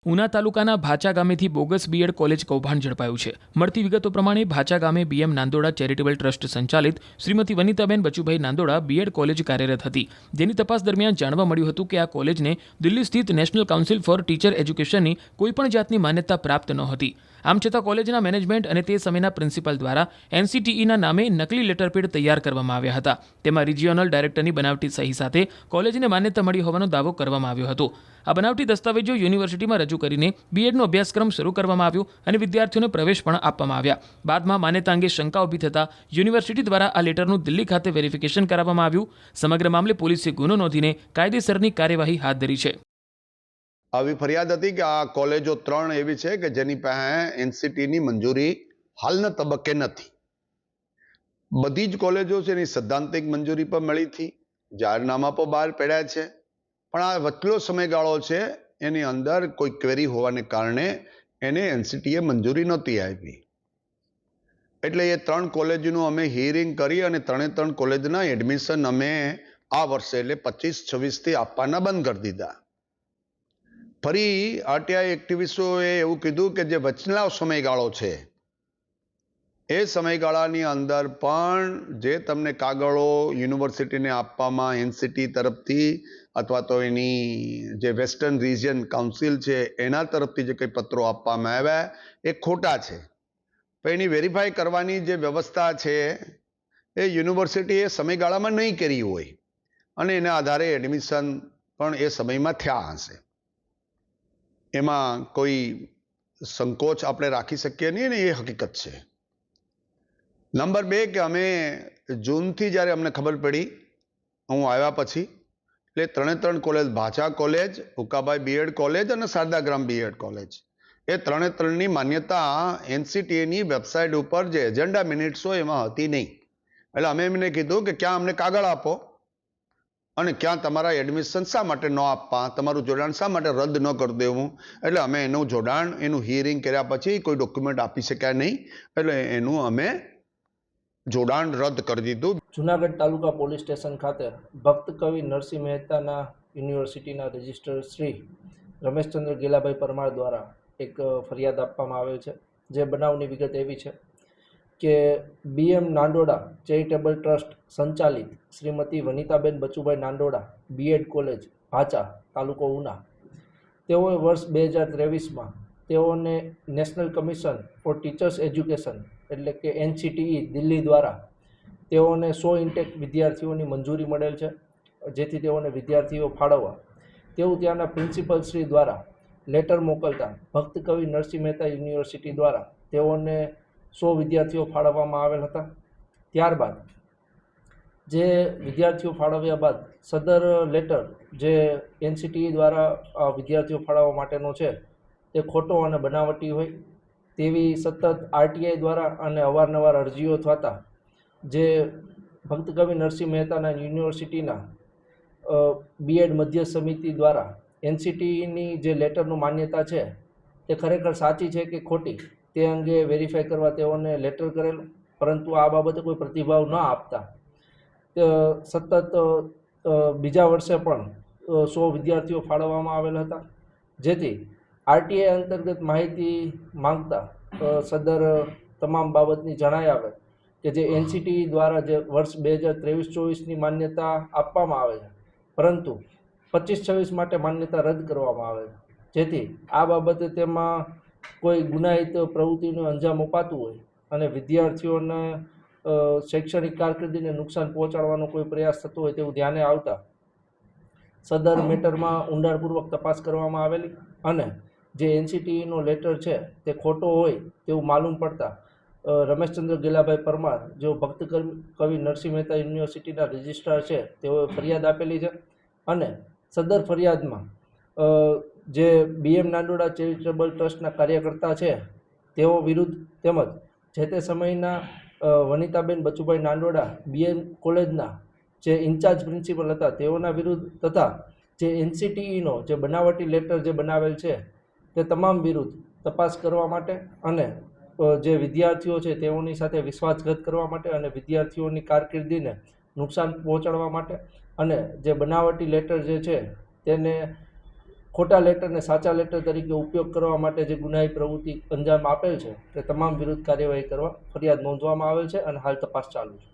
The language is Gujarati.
ઉના તાલુકાના ભાચા ગામેથી બોગસ બીએડ કોલેજ કૌભાંડ ઝડપાયું છે। મળતી વિગતો પ્રમાણે ભાચા ગામે બીએમ નાંદોડા ચેરિટેબલ ટ્રસ્ટ સંચાલિત શ્રીમતી વનિતાબેન બચુભાઈ નાંદોડા બીએડ કોલેજ કાર્યરત હતી, જેની તપાસ દરમિયાન જાણવા મળ્યું હતું કે આ કોલેજને દિલ્હી સ્થિત નેશનલ કાઉન્સિલ ફોર ટીચર એજ્યુકેશનની કોઈપણ જાતની માન્યતા પ્રાપ્ત ન હતી। આમ છતાં કોલેજના મેનેજમેન્ટ અને તે સમયના પ્રિન્સિપાલ દ્વારા એનસીટીઈના નામે નકલી લેટરપેડ તૈયાર કરવામાં આવ્યા હતા। તેમાં રિજિયોનલ ડાયરેક્ટરની બનાવટી સહી સાથે કોલેજને માન્યતા મળી હોવાનો દાવો કરવામાં આવ્યો હતો। આ બનાવટી દસ્તાવેજો યુનિવર્સિટીમાં રજૂ કરીને બીએડનો અભ્યાસક્રમ શરૂ કરવામાં આવ્યો અને વિદ્યાર્થીઓને પ્રવેશ પણ આપવામાં આવ્યા। બાદમાં માન્યતા અંગે શંકા ઊભી થતાં યુનિવર્સિટી દ્વારા આ લેટરનું દિલ્હી ખાતે વેરિફિકેશન કરાવવામાં આવ્યું। સમગ્ર મામલે પોલીસે ગુનો નોંધીને કાયદેસરની કાર્યવાહી હાથ ધરી છે। આવી ફરિયાદ હતી કે આ કોલેજો 3 એવી છે કે જેની પાસે એનસીટીની મંજૂરી હાલના તબક્કે નથી। બધી જ કોલેજો છે એની સૈદ્ધાંતિક મંજૂરી પણ મળી હતી, જાહેરનામા પણ બહાર પડ્યા છે, પણ આ વચલો સમયગાળો છે એની અંદર કોઈ ક્વેરી હોવાને કારણે એને એનસીટીએ મંજૂરી નહોતી આપી। એટલે એ 3 કોલેજનું અમે હિયરિંગ કરી અને 3 કોલેજના એડમિશન અમે આ વર્ષે એટલે 25-26થી આપવાના બંધ કરી દીધા। ફરી આરટીઆઈ એક્ટિવિસ્ટોએ એવું કીધું કે જે વચલા સમયગાળો છે એ સમયગાળાની અંદર પણ જે તમને કાગળો યુનિવર્સિટીને આપવામાં એનસીટી તરફથી અથવા તો એની જે વેસ્ટર્ન રિજિયન કાઉન્સિલ છે એના તરફથી જે કંઈ પત્રો આપવામાં આવ્યા એ ખોટા છે, પણ એની વેરીફાઈ કરવાની જે વ્યવસ્થા છે એ યુનિવર્સિટીએ સમયગાળામાં નહીં કરી હોય અને એના આધારે એડમિશન પણ એ સમયમાં થયા હશે। એમાં કોઈ સંકોચ આપણે રાખી શકીએ નહીં ને એ હકીકત છે। નંબર 2 કે અમે જૂનથી જ્યારે અમને ખબર પડી હું આવ્યા પછી એટલે 3 college Bhacha college, Ukabhai BEd college અને શારદાગ્રામ બીએડ કોલેજ એ 3ની માન્યતા એનસીટીએની વેબસાઇટ ઉપર જે એજન્ડા મિનિટ્સ હોય એમાં હતી નહીં। એટલે અમે એમને કીધું કે ક્યાં અમને કાગળ આપો અને ક્યાં તમારા એડમિશન શા માટે ન આપવા, તમારું જોડાણ શા માટે રદ ન કરી દેવું। એટલે અમે એનું જોડાણ એનું હિયરિંગ કર્યા પછી કોઈ ડોક્યુમેન્ટ આપી શક્યા નહીં, એટલે એનું અમે જોડાણ રદ કરી દીધું। જુનાગઢ તાલુકા પોલીસ સ્ટેશન ખાતે ભક્ત કવિ નરસિંહ મહેતાના યુનિવર્સિટીના રજિસ્ટ્રાર શ્રી રમેશચંદ્ર ગેલાભાઈ પરમાર દ્વારા એક ફરિયાદ આપવામાં આવેલ છે। જે બનાવની વિગત એવી છે કે બીએમ નાંદોડા ચેરિટેબલ ટ્રસ્ટ સંચાલિત શ્રીમતી વનિતાબેન બચુભાઈ નાંદોડા બીએડ કોલેજ ભાચા તાલુકો ઉના તેઓએ વર્ષ 2023માં તેઓને national commission four teachers education એટલે કે એનસીટીઈ દિલ્હી દ્વારા તેઓને 100 ઇન્ટેક વિદ્યાર્થીઓની મંજૂરી મળેલ છે, જેથી તેઓને વિદ્યાર્થીઓ ફાળવવા તેવું ત્યાંના પ્રિન્સિપલ શ્રી દ્વારા લેટર મોકલતા ભક્ત કવિ નરસિંહ મહેતા યુનિવર્સિટી દ્વારા તેઓને 100 વિદ્યાર્થીઓ ફાળવવામાં આવેલ હતા। ત્યારબાદ જે વિદ્યાર્થીઓ ફાળવ્યા બાદ સદર લેટર જે એનસીટીઈ દ્વારા વિદ્યાર્થીઓ ફાળવવા માટેનો છે તે ખોટો અને બનાવટી હોય તેવી સતત આરટીઆઈ દ્વારા અને અવારનવાર અરજીઓ થતા જે ભક્ત કવિ નરસિંહ મહેતાના યુનિવર્સિટીના બીએડ મધ્ય સમિતિ દ્વારા એનસીટીઈની જે લેટરનું માન્યતા છે તે ખરેખર સાચી છે કે ખોટી તે અંગે વેરીફાઈ કરવા તેઓને લેટર કરેલ, પરંતુ આ બાબતે કોઈ પ્રતિભાવ ન આપતા સતત બીજા વર્ષે પણ 100 વિદ્યાર્થીઓ ફાળવવામાં આવેલ હતા। જેથી આરટીઆઈ અંતર્ગત માહિતી માંગતા સદર તમામ બાબતની જણાઈ આવે કે જે એનસીટીઈ દ્વારા જે વર્ષ 2023-24ની માન્યતા આપવામાં આવે છે, પરંતુ 25-26 માટે માન્યતા રદ કરવામાં આવે છે, જેથી આ બાબતે તેમાં કોઈ ગુનાહિત પ્રવૃત્તિનું અંજામ અપાતું હોય અને વિદ્યાર્થીઓને શૈક્ષણિક કારકિર્દીને નુકસાન પહોંચાડવાનો કોઈ પ્રયાસ થતો હોય તેવું ધ્યાને આવતા સદર મેટરમાં ઊંડાણપૂર્વક તપાસ કરવામાં આવેલી અને જે એનસીટીઈનો લેટર છે તે ખોટો હોય તેવું માલુમ પડતા રમેશચંદ્ર ગેલાભાઈ પરમાર જેઓ ભક્ત કવિ નરસિંહ મહેતા યુનિવર્સિટીના રજિસ્ટ્રાર છે તેઓએ ફરિયાદ આપેલી છે અને સદર ફરિયાદમાં જે બીએમ નાંદોડા ચેરિટેબલ ટ્રસ્ટના કાર્યકર્તા છે તેઓ વિરુદ્ધ તેમજ જે તે સમયના વનિતાબેન બચુભાઈ નાંદોડા બીએમ કોલેજના જે ઇન્ચાર્જ પ્રિન્સિપલ હતા તેઓના વિરુદ્ધ તથા જે એનસીટીઈનો જે બનાવટી લેટર જે બનાવેલ છે તે તમામ વિરુદ્ધ તપાસ કરવા માટે અને જે વિદ્યાર્થીઓ છે તેઓની સાથે વિશ્વાસઘાત કરવા માટે અને વિદ્યાર્થીઓની કારકિર્દીને નુકસાન પહોંચાડવા માટે અને જે બનાવટી લેટર જે છે તેને ખોટા લેટરને સાચા લેટર તરીકે ઉપયોગ કરવા માટે જે ગુનાહિત પ્રવૃત્તિ અંજામ આપેલ છે તે તમામ વિરુદ્ધ કાર્યવાહી કરવા ફરિયાદ નોંધવામાં આવેલ છે અને હાલ તપાસ ચાલુ છે.